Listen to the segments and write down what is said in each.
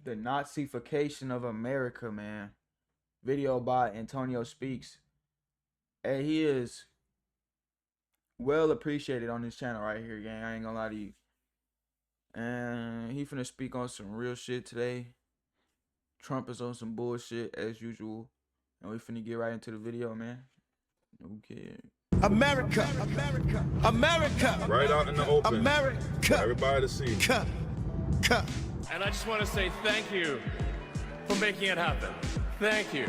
The Nazification of America, man. Video by Antonio Speaks. Hey, he is well appreciated on this channel right here, gang. I ain't gonna lie to you. And he finna speak on some real shit today. Trump is on some bullshit as usual. And we finna get right into the video, man. Okay. America, America, America. Right out in the open. America. For everybody to see. And I just want to say thank you for making it happen. Thank you.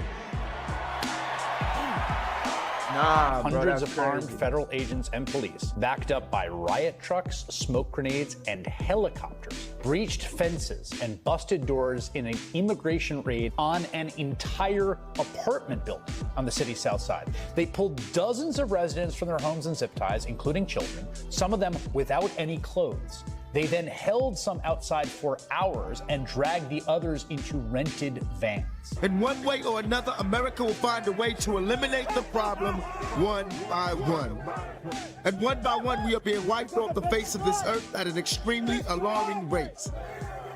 Nah, bro, Hundreds that's of armed crazy. federal agents and police, backed up by riot trucks, smoke grenades, and helicopters, breached fences and busted doors in an immigration raid on an entire apartment building on the city's south side. They pulled dozens of residents from their homes and zip ties, including children, some of them without any clothes. They then held some outside for hours and dragged the others into rented vans. In one way or another, America will find a way to eliminate the problem one by one. And one by one, we are being wiped off the face of this earth at an extremely alarming rate.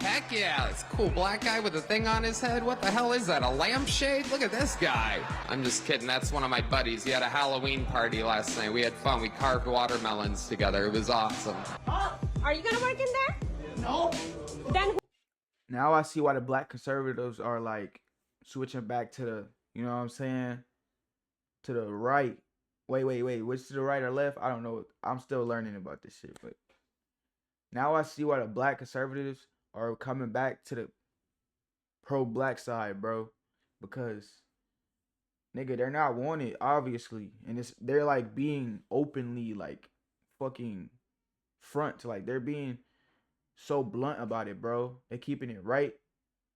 Heck yeah, it's a cool black guy with a thing on his head. What the hell is that, a lampshade? Look at this guy. I'm just kidding, that's one of my buddies. He had a Halloween party last night. We had fun, we carved watermelons together. It was awesome. Oh, are you gonna work in there? No. Then Now I see why the black conservatives are like switching back to the, you know what I'm saying, to the right. Wait, which to the right or left? I don't know. I'm still learning about this shit, but now I see why the black conservatives are coming back to the pro-black side, bro. Because nigga, they're not wanted, obviously, and they're like being openly like fucking front to, like, they're being so blunt about it, bro. They keeping it right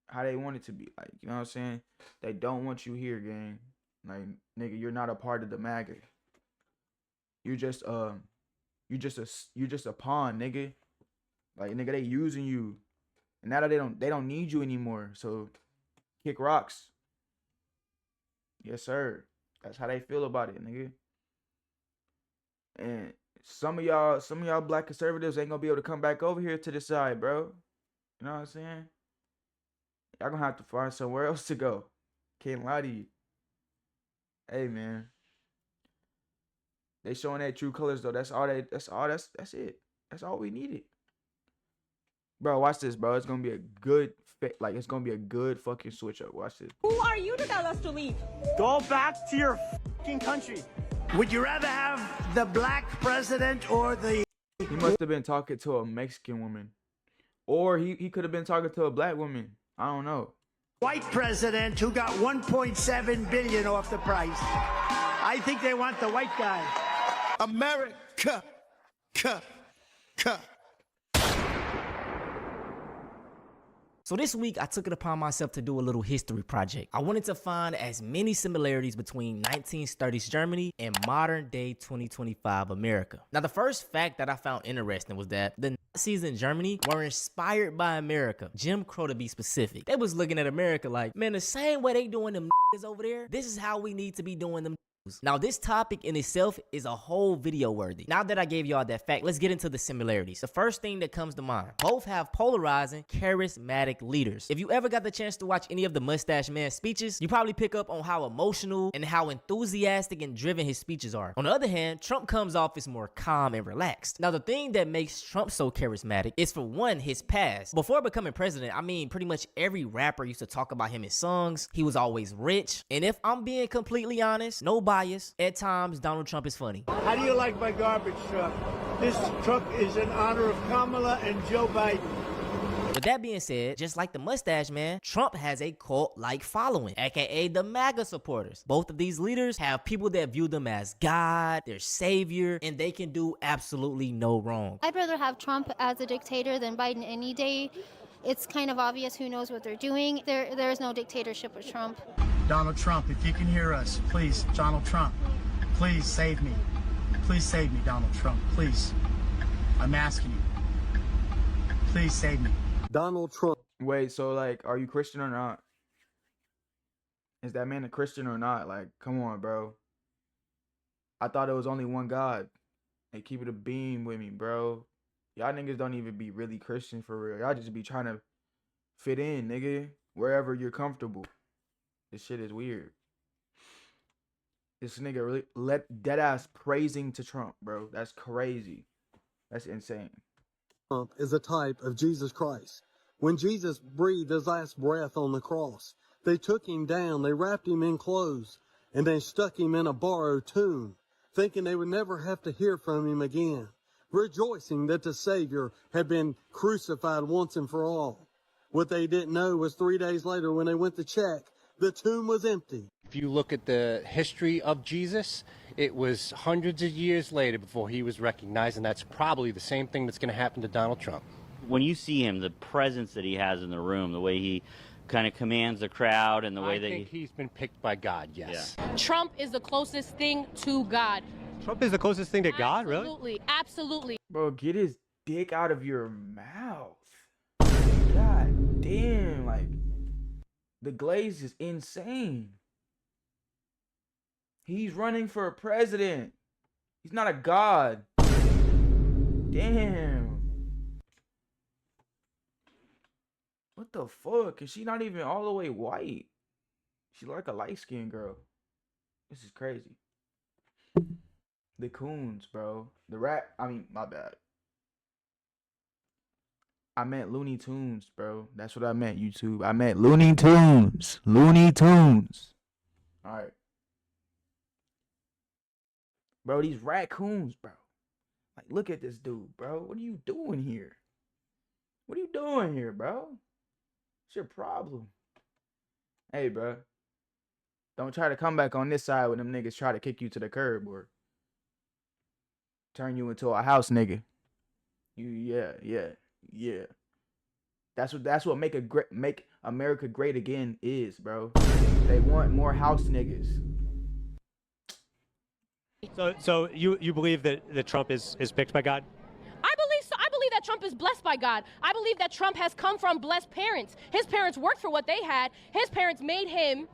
how they want it to be, like, you know what I'm saying? They don't want you here, gang. Like, nigga, you're not a part of the MAGA. You're just a pawn, nigga. Like, nigga, they using you. And now that they don't need you anymore. So kick rocks. Yes, sir. That's how they feel about it, nigga. And some of y'all black conservatives ain't gonna be able to come back over here to this side, bro. You know what I'm saying? Y'all gonna have to find somewhere else to go. Can't lie to you. Hey, man. They showing their true colors though. That's it. That's all we needed. Bro, watch this, bro. It's gonna be a good it's gonna be a good fucking switch up. Watch this. who are you to tell us to leave? Go back to your fucking country. Would you rather have the black president or the... He must have been talking to a Mexican woman. Or he could have been talking to a black woman. I don't know. white president who got 1.7 billion off the price? I think they want the white guy. America. So this week, I took it upon myself to do a little history project. I wanted to find as many similarities between 1930s Germany and modern day 2025 America. Now, the first fact that I found interesting was that the Nazis in Germany were inspired by America, Jim Crow to be specific. They was looking at America like, man, the same way they doing them niggas over there, this is how we need to be doing them. Now, this topic in itself is a whole video worthy. Now that I gave y'all that fact, let's get into the similarities. The first thing that comes to mind, both have polarizing, charismatic leaders. If you ever got the chance to watch any of the Mustache Man's speeches, you probably pick up on how emotional and how enthusiastic and driven his speeches are. On the other hand, Trump comes off as more calm and relaxed. Now, the thing that makes Trump so charismatic is, for one, his past. Before becoming president, I mean, pretty much every rapper used to talk about him in songs. He was always rich. And if I'm being completely honest, nobody bias. At times, Donald Trump is funny. How do you like my garbage truck? This truck is in honor of Kamala and Joe Biden. With that being said, just like the Mustache Man, Trump has a cult-like following, aka the MAGA supporters. Both of these leaders have people that view them as God, their savior, and they can do absolutely no wrong. I'd rather have Trump as a dictator than Biden any day. It's kind of obvious who knows what they're doing. There is no dictatorship with Trump. Donald Trump, if you can hear us, please, Donald Trump, please save me. Please save me, Donald Trump, please. I'm asking you. Please save me. Donald Trump. Wait, so, like, are you Christian or not? Is that man a Christian or not? Like, come on, bro. I thought it was only one God. Hey, keep it a beam with me, bro. Y'all niggas don't even be really Christian for real. Y'all just be trying to fit in, nigga. Wherever you're comfortable. This shit is weird. This nigga really let dead ass praising to Trump, bro. That's crazy. That's insane. Trump is a type of Jesus Christ. When Jesus breathed his last breath on the cross, they took him down, they wrapped him in clothes, and they stuck him in a borrowed tomb, thinking they would never have to hear from him again, rejoicing that the Savior had been crucified once and for all. What they didn't know was 3 days later, when they went to check, the tomb was empty. If you look at the history of Jesus, it was hundreds of years later before he was recognized, and that's probably the same thing that's going to happen to Donald Trump. When you see him, the presence that he has in the room, the way he kind of commands the crowd, and the way I think he's been picked by God, yes. Yeah. Trump is the closest thing to God. Trump is the closest thing to God, really? Absolutely, absolutely. Bro, get his dick out of your mouth. God damn, like, the glaze is insane. He's running for president. He's not a god. Damn. What the fuck? Is she not even all the way white? She's like a light-skinned girl. This is crazy. The coons, bro. The rat. I mean, my bad. I meant Looney Tunes, bro. That's what I meant, YouTube. I meant Looney Tunes. Looney Tunes. All right. Bro, these raccoons, bro. Like, look at this dude, bro. What are you doing here? What are you doing here, bro? What's your problem? Hey, bro. Don't try to come back on this side when them niggas try to kick you to the curb or turn you into a house nigga. Yeah. That's what make America great again is, bro. They want more house niggas. So you believe that Trump is picked by God? I believe so. I believe that Trump is blessed by God. I believe that Trump has come from blessed parents. His parents worked for what they had. His parents made him,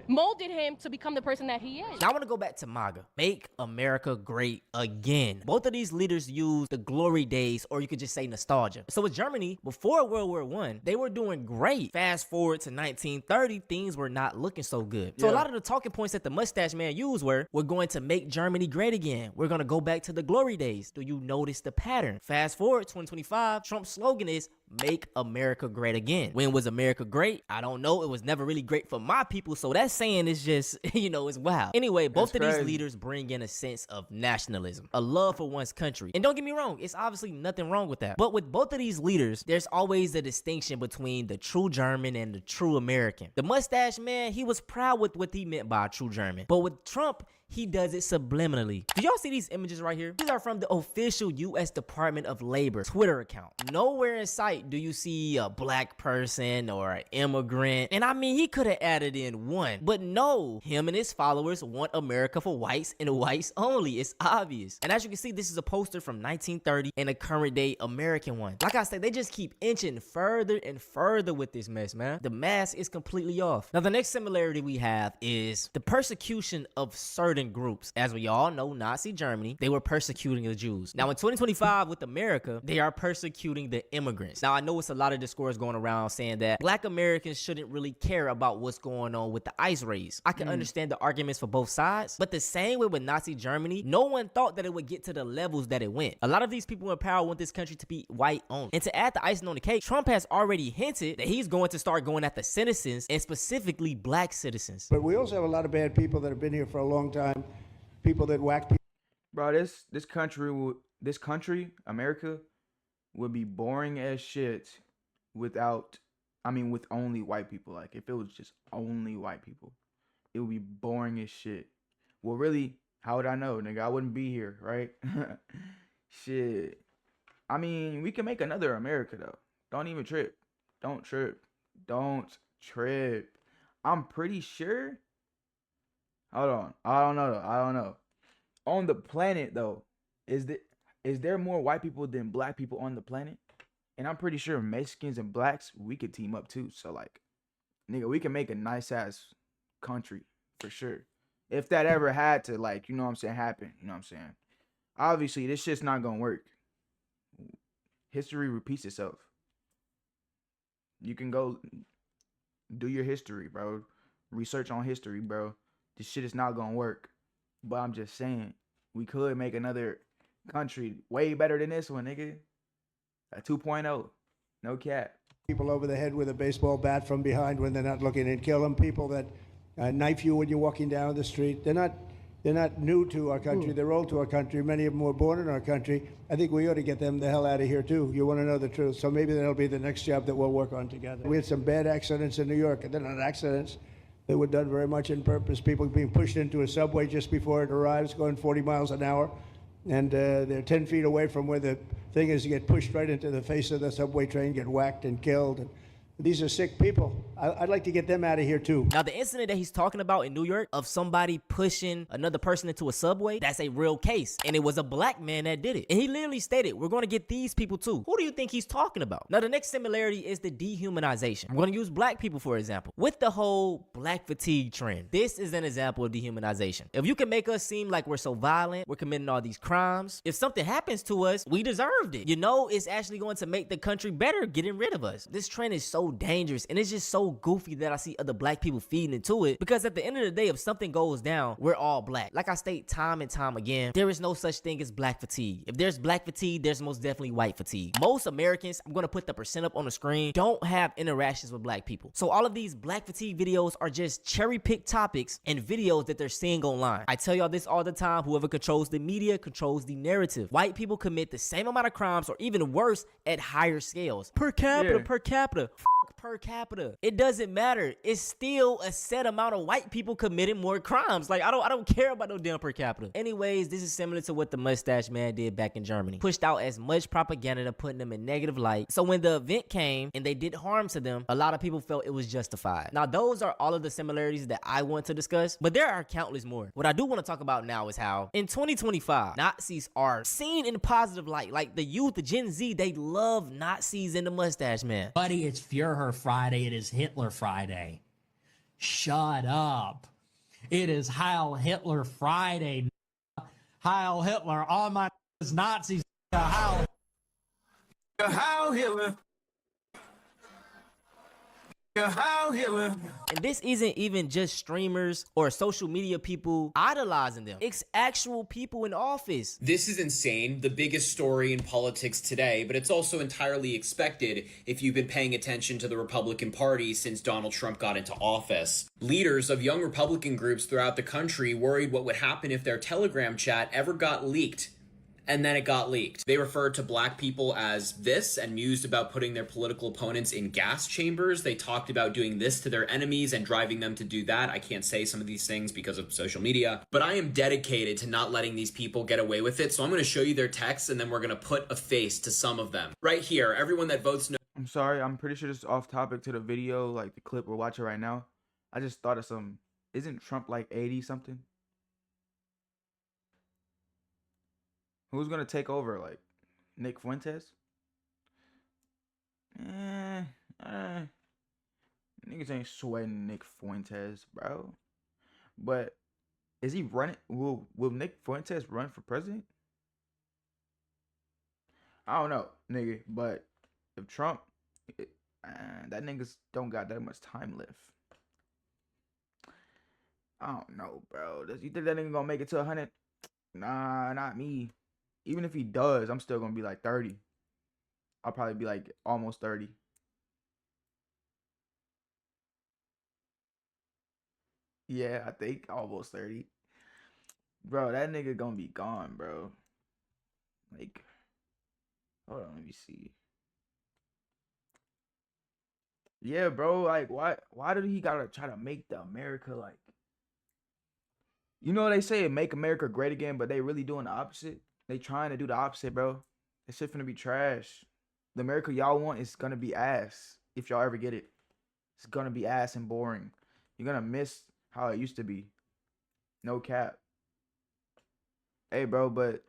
molded him to become the person that he is. Now I want to go back to MAGA. Make America great again. Both of these leaders use the glory days, or you could just say nostalgia. So with Germany, before World War I, they were doing great. Fast forward to 1930, things were not looking so good. So a lot of the talking points that the mustache man used were, we're going to make Germany great again. We're going to go back to the glory days. Do you notice the pattern? Fast forward 2025, Trump's slogan is, make America great again. When was America great? I don't know. It was never really great for my people, so that saying is just, it's wild. Anyway, both of these leaders bring in a sense of nationalism, a love for one's country. And don't get me wrong, it's obviously nothing wrong with that. But with both of these leaders, there's always a distinction between the true German and the true American. The mustache man, he was proud with what he meant by a true German. But with Trump, he does it subliminally. Do y'all see these images right here? These are from the official U.S. Department of Labor Twitter account. Nowhere in sight do you see a black person or an immigrant. And I mean, he could have added in one. But no, him and his followers want America for whites and whites only. It's obvious. And as you can see, this is a poster from 1930 and a current day American one. Like I said, they just keep inching further and further with this mess, man. The mask is completely off. Now, the next similarity we have is the persecution of certain groups. As we all know, Nazi Germany, they were persecuting the Jews. Now in 2025 with America, they are persecuting the immigrants. Now I know it's a lot of discourse going around saying that black Americans shouldn't really care about what's going on with the ICE raids. I can understand the arguments for both sides, but the same way with Nazi Germany, no one thought that it would get to the levels that it went. A lot of these people in power want this country to be white owned. And to add the icing on the cake, Trump has already hinted that he's going to start going at the citizens and specifically black citizens. But we also have a lot of bad people that have been here for a long time. People that whack people. Bro, this country, America, would be boring as shit with only white people. Like, if it was just only white people, it would be boring as shit. Well, really, how would I know, nigga? I wouldn't be here, right? Shit. I mean, we can make another America, though. Don't even trip. Don't trip. Don't trip. I'm pretty sure. Hold on. I don't know. On the planet, though, is there more white people than black people on the planet? And I'm pretty sure Mexicans and blacks, we could team up too. So, like, nigga, we can make a nice-ass country for sure. If that ever had to, like, you know what I'm saying, happen. You know what I'm saying? Obviously, this shit's not gonna work. History repeats itself. You can go do your history, bro. Research on history, bro. This shit is not gonna work. But I'm just saying, we could make another country way better than this one, nigga. A 2.0. No cap. People over the head with a baseball bat from behind when they're not looking and kill them. People that knife you when you're walking down the street. They're not new to our country. They're old to our country. Many of them were born in our country. I think we ought to get them the hell out of here, too. You want to know the truth. So maybe that'll be the next job that we'll work on together. We had some bad accidents in New York, and they're not accidents. They were done very much in purpose. People being pushed into a subway just before it arrives, going 40 miles an hour. And they're 10 feet away from where the thing is. You get pushed right into the face of the subway train, get whacked and killed. And these are sick people. I'd like to get them out of here, too. Now, the incident that he's talking about in New York of somebody pushing another person into a subway, that's a real case. And it was a black man that did it. And he literally stated, we're going to get these people, too. Who do you think he's talking about? Now, the next similarity is the dehumanization. We're going to use black people, for example. With the whole black fatigue trend, this is an example of dehumanization. If you can make us seem like we're so violent, we're committing all these crimes, if something happens to us, we deserved it. You know, it's actually going to make the country better getting rid of us. This trend is so dangerous, and it's just so goofy that I see other black people feeding into it, because at the end of the day, if something goes down, we're all black. Like I state time and time again, there is no such thing as black fatigue. If there's black fatigue, there's most definitely white fatigue. Most Americans, I'm going to put the percent up on the screen, don't have interactions with black people. So all of these black fatigue videos are just cherry-picked topics and videos that they're seeing online. I tell y'all this all the time, whoever controls the media controls the narrative. White people commit the same amount of crimes or even worse at higher scales. Per capita, per capita. Per capita. It doesn't matter. It's still a set amount of white people committing more crimes. Like, I don't care about no damn per capita. Anyways, this is similar to what the mustache man did back in Germany. Pushed out as much propaganda to putting them in negative light. So when the event came and they did harm to them, a lot of people felt it was justified. Now, those are all of the similarities that I want to discuss, but there are countless more. What I do want to talk about now is how in 2025, Nazis are seen in a positive light. Like the youth, the Gen Z, they love Nazis and the mustache man. Buddy, it's Führer Friday. It is Hitler Friday. Shut up. It is Heil Hitler Friday. Heil Hitler. All my Nazis. Heil. Heil Hitler. Heil Hitler. And this isn't even just streamers or social media people idolizing them. It's actual people in office. This is insane, the biggest story in politics today, but it's also entirely expected if you've been paying attention to the Republican Party since Donald Trump got into office. Leaders of young Republican groups throughout the country worried what would happen if their Telegram chat ever got leaked. And then it got leaked. They referred to black people as this and mused about putting their political opponents in gas chambers. They talked about doing this to their enemies and driving them to do that. I can't say some of these things because of social media, but I am dedicated to not letting these people get away with it. So I'm going to show you their texts and then we're going to put a face to some of them. Right here, everyone that votes no. I'm sorry, I'm pretty sure this is off topic to the video, like the clip we're watching right now. I just thought of some. Isn't Trump like 80 something? Who's gonna take over, like Nick Fuentes? Niggas ain't sweating Nick Fuentes, bro. But is he running? Will Nick Fuentes run for president? I don't know, nigga. But if Trump, that niggas don't got that much time left. I don't know, bro. You think that nigga gonna make it to 100? Nah, not me. Even if he does, I'm still gonna be like 30. I'll probably be like almost 30. Yeah, I think almost 30. Bro, that nigga gonna be gone, bro. Like, hold on, let me see. Yeah, bro, like why did he gotta try to make the America like, you know, they say make America great again, but they really doing the opposite. They trying to do the opposite, bro. That shit finna be trash. The America y'all want is gonna be ass if y'all ever get it. It's gonna be ass and boring. You're gonna miss how it used to be. No cap. Hey, bro, but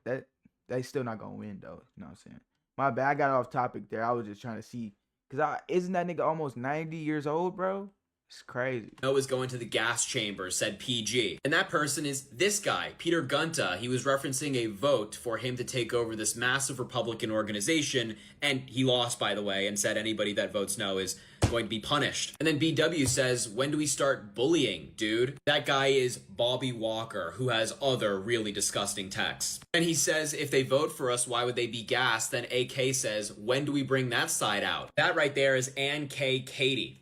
they still not gonna win though. You know what I'm saying? My bad. I got off topic there. I was just trying to see, cause isn't that nigga almost 90 years old, bro? It's crazy. No is going to the gas chamber, said PG. And that person is this guy, Peter Gunta. He was referencing a vote for him to take over this massive Republican organization, and he lost, by the way, and said anybody that votes no is going to be punished. And then BW says, when do we start bullying, dude? That guy is Bobby Walker, who has other really disgusting texts. And he says, if they vote for us, why would they be gassed? Then AK says, when do we bring that side out? That right there is Ann K. Katie.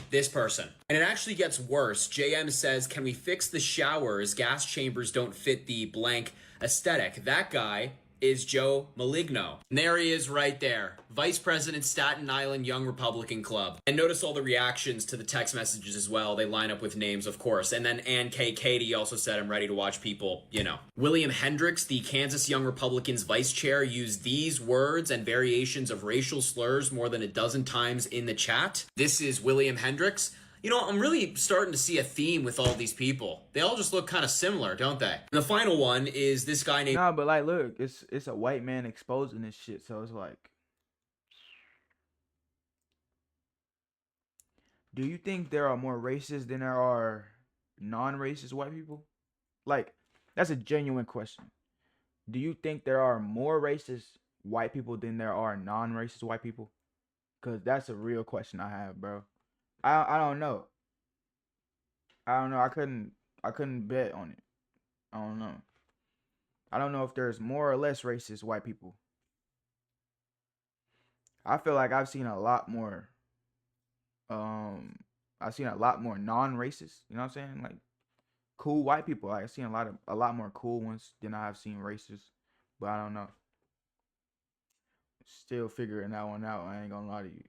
This person. And it actually gets worse. JM says, can we fix the showers? Gas chambers don't fit the blank aesthetic. That guy is Joe Maligno. And there he is right there. Vice President, Staten Island Young Republican Club. And notice all the reactions to the text messages as well. They line up with names, of course. And then Ann K. Katie also said, I'm ready to watch people, you know. William Hendricks, the Kansas Young Republicans vice chair, used these words and variations of racial slurs more than a dozen times in the chat. This is William Hendricks. You know, I'm really starting to see a theme with all these people. They all just look kind of similar, don't they? And the final one is this guy named... Nah, but like, look, it's a white man exposing this shit, so it's like... Do you think there are more racist than there are non-racist white people? Like, that's a genuine question. Do you think there are more racist white people than there are non-racist white people? Because that's a real question I have, bro. I don't know. I don't know. I couldn't bet on it. I don't know. I don't know if there's more or less racist white people. I feel like I've seen a lot more. I've seen a lot more non-racist. You know what I'm saying? Like cool white people. I've seen a lot more cool ones than I have seen racist. But I don't know. Still figuring that one out. I ain't gonna lie to you.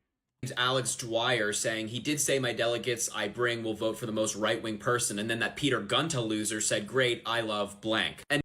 Alex Dwyer saying, he did say my delegates I bring will vote for the most right-wing person. And then that Peter Gunta loser said, great, I love blank. And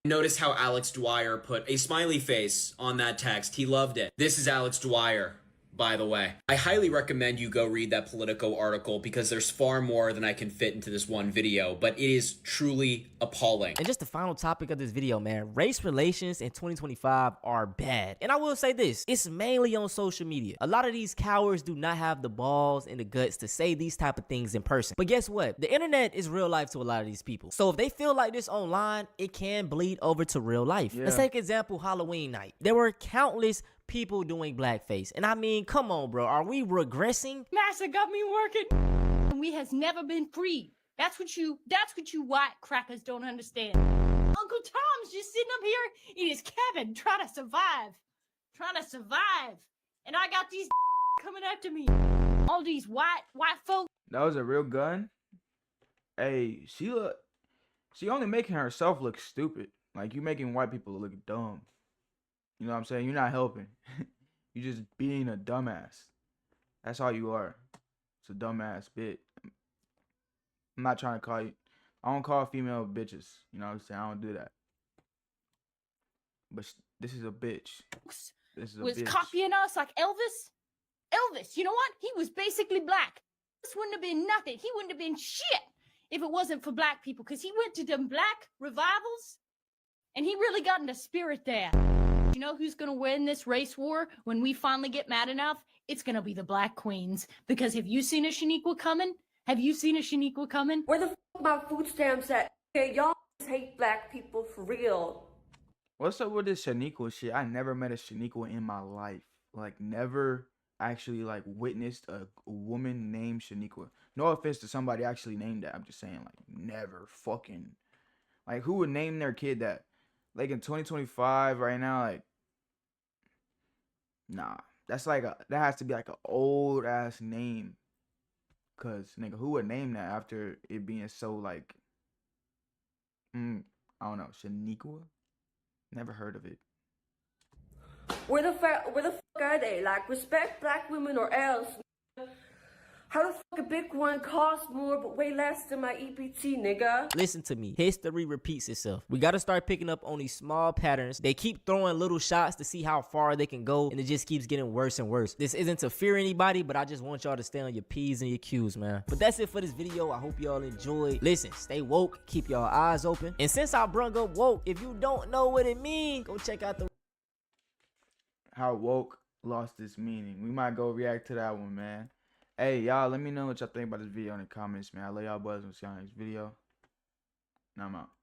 notice how Alex Dwyer put a smiley face on that text. He loved it. This is Alex Dwyer, by the way. I highly recommend you go read that Politico article because there's far more than I can fit into this one video, but it is truly appalling. And just the final topic of this video, man, race relations in 2025 are bad. And I will say this, it's mainly on social media. A lot of these cowards do not have the balls and the guts to say these type of things in person. But guess what? The internet is real life to a lot of these people. So if they feel like this online, it can bleed over to real life. Yeah. Let's take example Halloween night. There were countless people doing blackface. And I mean, come on, bro. Are we regressing? Massa got me working. We has never been free. That's what you white crackers don't understand. Uncle Tom's just sitting up here in his cabin trying to survive. And I got these coming after me. All these white folk. That was a real gun? Hey, she only making herself look stupid. Like, you making white people look dumb. You know what I'm saying? You're not helping. You're just being a dumbass. That's all you are. It's a dumbass bitch. I'm not trying to call you. I don't call female bitches. You know what I'm saying? I don't do that. But this is a bitch. This is a was bitch. Copying us like Elvis. Elvis, you know what? He was basically black. This wouldn't have been nothing. He wouldn't have been shit if it wasn't for black people. Because he went to them black revivals. And he really got into spirit there. You know who's going to win this race war when we finally get mad enough? It's going to be the black queens. Because have you seen a Shaniqua coming? Have you seen a Shaniqua coming? Where the f*** my food stamps at? Okay, y'all hate black people for real. What's up with this Shaniqua shit? I never met a Shaniqua in my life. Like, never actually, like, witnessed a woman named Shaniqua. No offense to somebody actually named that. I'm just saying, like, never fucking. Like, who would name their kid that? Like, in 2025 right now, like, nah. That's like that has to be like an old ass name. Cause nigga, who would name that after it being so like I don't know, Shaniqua? Never heard of it. Where the fuck are they? Like, respect black women or else. How the fuck a big one costs more but way less than my EPT, nigga? Listen to me. History repeats itself. We gotta start picking up on these small patterns. They keep throwing little shots to see how far they can go, and it just keeps getting worse and worse. This isn't to fear anybody, but I just want y'all to stay on your P's and your Q's, man. But that's it for this video. I hope y'all enjoyed. Listen, stay woke. Keep y'all eyes open. And since I brung up woke, if you don't know what it means, go check out the... How woke lost its meaning. We might go react to that one, man. Hey, y'all, let me know what y'all think about this video in the comments, man. I love y'all boys. We'll see y'all next video. And I'm out.